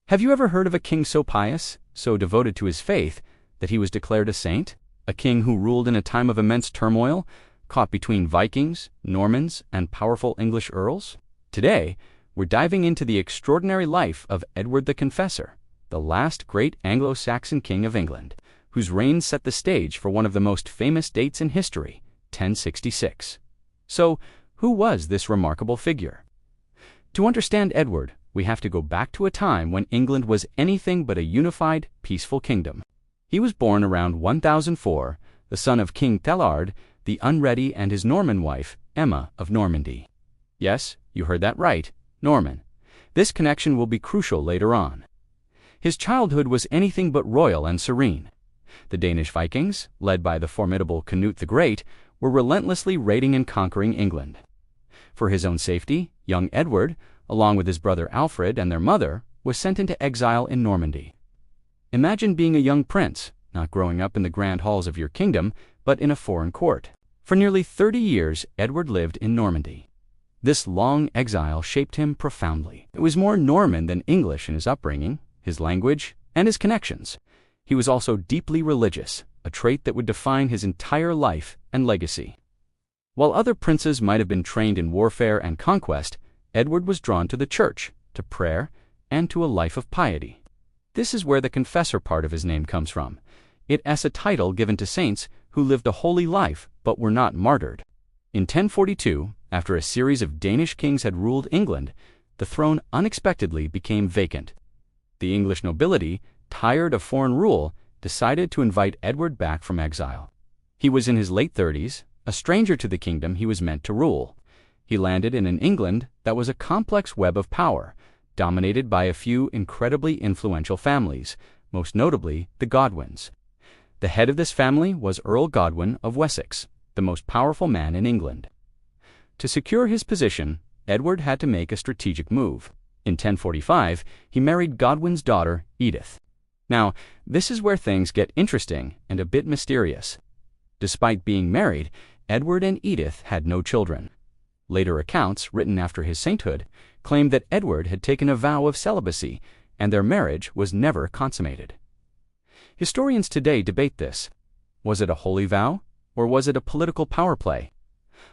Have you ever heard of a king so pious, so devoted to his faith, that he was declared a saint? A king who ruled in a time of immense turmoil, caught between Vikings, Normans, and powerful English earls? Today, we're diving into the extraordinary life of Edward the Confessor, the last great Anglo-Saxon king of England, whose reign set the stage for one of the most famous dates in history, 1066. So, who was this remarkable figure? To understand Edward, we have to go back to a time when England was anything but a unified, peaceful kingdom. He was born around 1004, the son of King Edward the Unready and his Norman wife, Emma of Normandy. Yes, you heard that right, Norman. This connection will be crucial later on. His childhood was anything but royal and serene. The Danish Vikings, led by the formidable Canute the Great, were relentlessly raiding and conquering England. For his own safety, young Edward, along with his brother Alfred and their mother, was sent into exile in Normandy. Imagine being a young prince, not growing up in the grand halls of your kingdom, but in a foreign court. For nearly 30 years, Edward lived in Normandy. This long exile shaped him profoundly. It was more Norman than English in his upbringing, his language, and his connections. He was also deeply religious, a trait that would define his entire life and legacy. While other princes might have been trained in warfare and conquest, Edward was drawn to the church, to prayer, and to a life of piety. This is where the confessor part of his name comes from. It is a title given to saints who lived a holy life but were not martyred. In 1042, after a series of Danish kings had ruled England, the throne unexpectedly became vacant. The English nobility, tired of foreign rule, decided to invite Edward back from exile. He was in his late 30s, a stranger to the kingdom he was meant to rule. He landed in an England that was a complex web of power, dominated by a few incredibly influential families, most notably the Godwins. The head of this family was Earl Godwin of Wessex, the most powerful man in England. To secure his position, Edward had to make a strategic move. In 1045, he married Godwin's daughter, Edith. Now, this is where things get interesting and a bit mysterious. Despite being married, Edward and Edith had no children. Later accounts, written after his sainthood, claim that Edward had taken a vow of celibacy, and their marriage was never consummated. Historians today debate this. Was it a holy vow, or was it a political power play?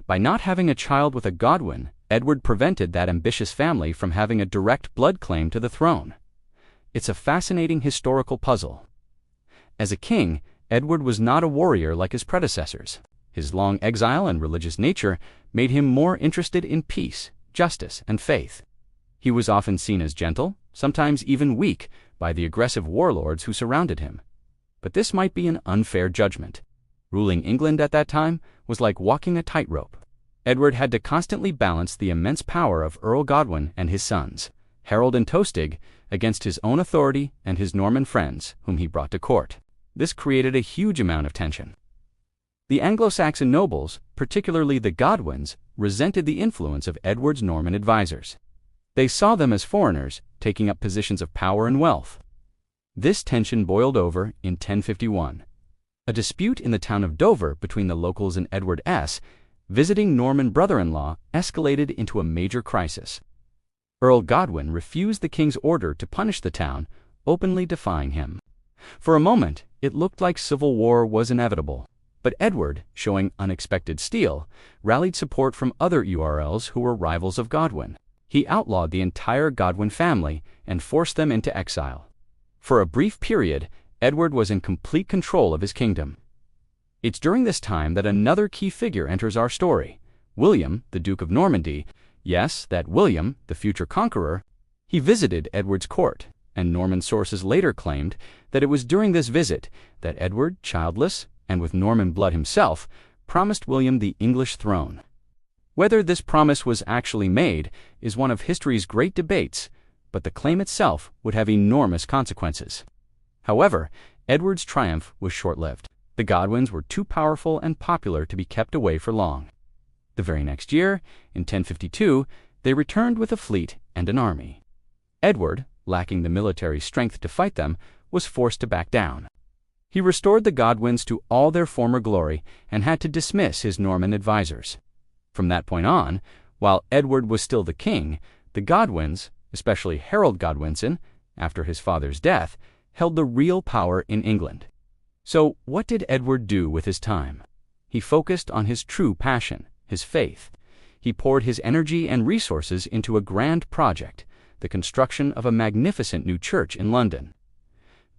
By not having a child with a Godwin, Edward prevented that ambitious family from having a direct blood claim to the throne. It's a fascinating historical puzzle. As a king, Edward was not a warrior like his predecessors. His long exile and religious nature made him more interested in peace, justice, and faith. He was often seen as gentle, sometimes even weak, by the aggressive warlords who surrounded him. But this might be an unfair judgment. Ruling England at that time was like walking a tightrope. Edward had to constantly balance the immense power of Earl Godwin and his sons, Harold and Tostig, against his own authority and his Norman friends, whom he brought to court. This created a huge amount of tension. The Anglo-Saxon nobles, particularly the Godwins, resented the influence of Edward's Norman advisors. They saw them as foreigners, taking up positions of power and wealth. This tension boiled over in 1051. A dispute in the town of Dover between the locals and Edward's visiting Norman brother-in-law escalated into a major crisis. Earl Godwin refused the king's order to punish the town, openly defying him. For a moment, it looked like civil war was inevitable. But Edward, showing unexpected steel, rallied support from other URLs who were rivals of Godwin. He outlawed the entire Godwin family and forced them into exile. For a brief period, Edward was in complete control of his kingdom. It's during this time that another key figure enters our story. William, the Duke of Normandy, yes, that William, the future conqueror, he visited Edward's court, and Norman sources later claimed that it was during this visit that Edward, childless, and with Norman blood himself, promised William the English throne. Whether this promise was actually made is one of history's great debates, but the claim itself would have enormous consequences. However, Edward's triumph was short-lived. The Godwins were too powerful and popular to be kept away for long. The very next year, in 1052, they returned with a fleet and an army. Edward, lacking the military strength to fight them, was forced to back down. He restored the Godwins to all their former glory and had to dismiss his Norman advisors. From that point on, while Edward was still the king, the Godwins, especially Harold Godwinson, after his father's death, held the real power in England. So, what did Edward do with his time? He focused on his true passion, his faith. He poured his energy and resources into a grand project, the construction of a magnificent new church in London.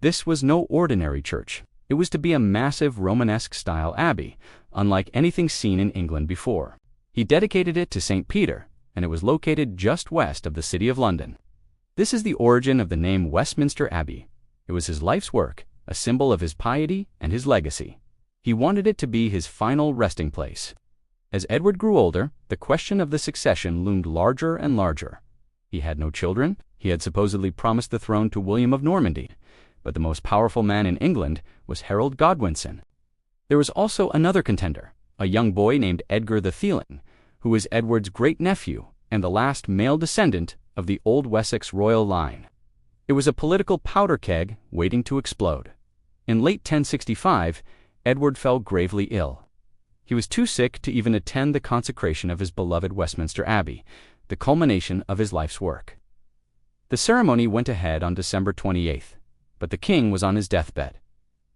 This was no ordinary church. It was to be a massive Romanesque-style abbey, unlike anything seen in England before. He dedicated it to St. Peter, and it was located just west of the city of London. This is the origin of the name Westminster Abbey. It was his life's work, a symbol of his piety and his legacy. He wanted it to be his final resting place. As Edward grew older, the question of the succession loomed larger and larger. He had no children. He had supposedly promised the throne to William of Normandy, but the most powerful man in England was Harold Godwinson. There was also another contender, a young boy named Edgar the Confessor, who was Edward's great-nephew and the last male descendant of the old Wessex royal line. It was a political powder keg waiting to explode. In late 1065, Edward fell gravely ill. He was too sick to even attend the consecration of his beloved Westminster Abbey, the culmination of his life's work. The ceremony went ahead on December 28th, but the king was on his deathbed.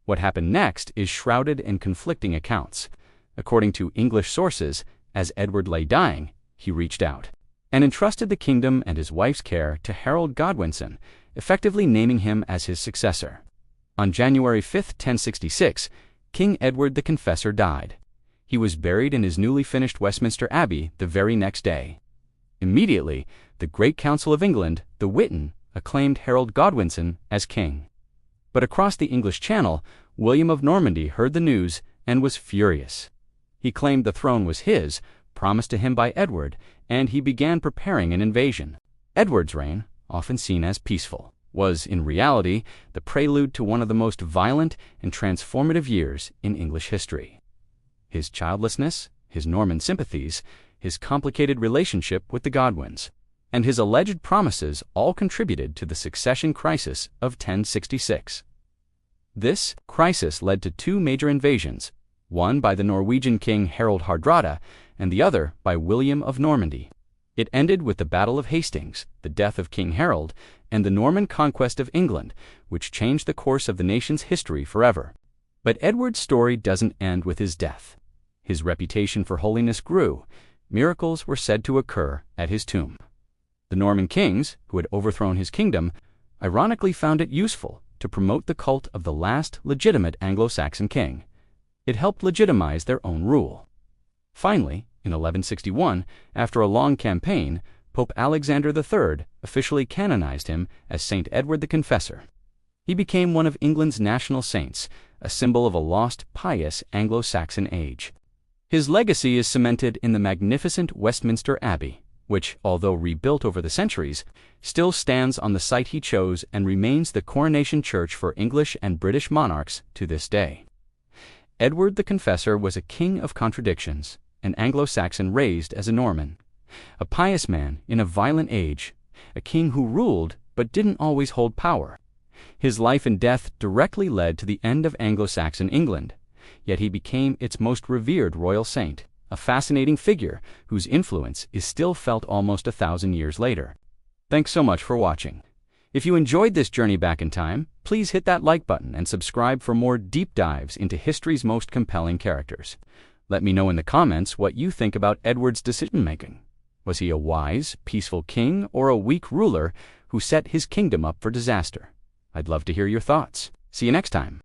What happened next is shrouded in conflicting accounts. According to English sources, as Edward lay dying, he reached out and entrusted the kingdom and his wife's care to Harold Godwinson, effectively naming him as his successor. On January 5, 1066, King Edward the Confessor died. He was buried in his newly finished Westminster Abbey the very next day. Immediately, the Great Council of England, the Witan, acclaimed Harold Godwinson as king. But across the English Channel, William of Normandy heard the news and was furious. He claimed the throne was his, promised to him by Edward, and he began preparing an invasion. Edward's reign, often seen as peaceful, was, in reality, the prelude to one of the most violent and transformative years in English history. His childlessness, his Norman sympathies, his complicated relationship with the Godwins, and his alleged promises all contributed to the succession crisis of 1066. This crisis led to two major invasions, one by the Norwegian king Harald Hardrada and the other by William of Normandy. It ended with the Battle of Hastings, the death of King Harold, and the Norman conquest of England, which changed the course of the nation's history forever. But Edward's story doesn't end with his death. His reputation for holiness grew. Miracles were said to occur at his tomb. The Norman kings, who had overthrown his kingdom, ironically found it useful to promote the cult of the last legitimate Anglo-Saxon king. It helped legitimize their own rule. Finally, in 1161, after a long campaign, Pope Alexander III officially canonized him as Saint Edward the Confessor. He became one of England's national saints, a symbol of a lost, pious Anglo-Saxon age. His legacy is cemented in the magnificent Westminster Abbey, which, although rebuilt over the centuries, still stands on the site he chose and remains the coronation church for English and British monarchs to this day. Edward the Confessor was a king of contradictions, an Anglo-Saxon raised as a Norman, a pious man in a violent age, a king who ruled but didn't always hold power. His life and death directly led to the end of Anglo-Saxon England, yet he became its most revered royal saint, a fascinating figure whose influence is still felt almost 1,000 years later. Thanks so much for watching. If you enjoyed this journey back in time, please hit that like button and subscribe for more deep dives into history's most compelling characters. Let me know in the comments what you think about Edward's decision-making. Was he a wise, peaceful king or a weak ruler who set his kingdom up for disaster? I'd love to hear your thoughts. See you next time.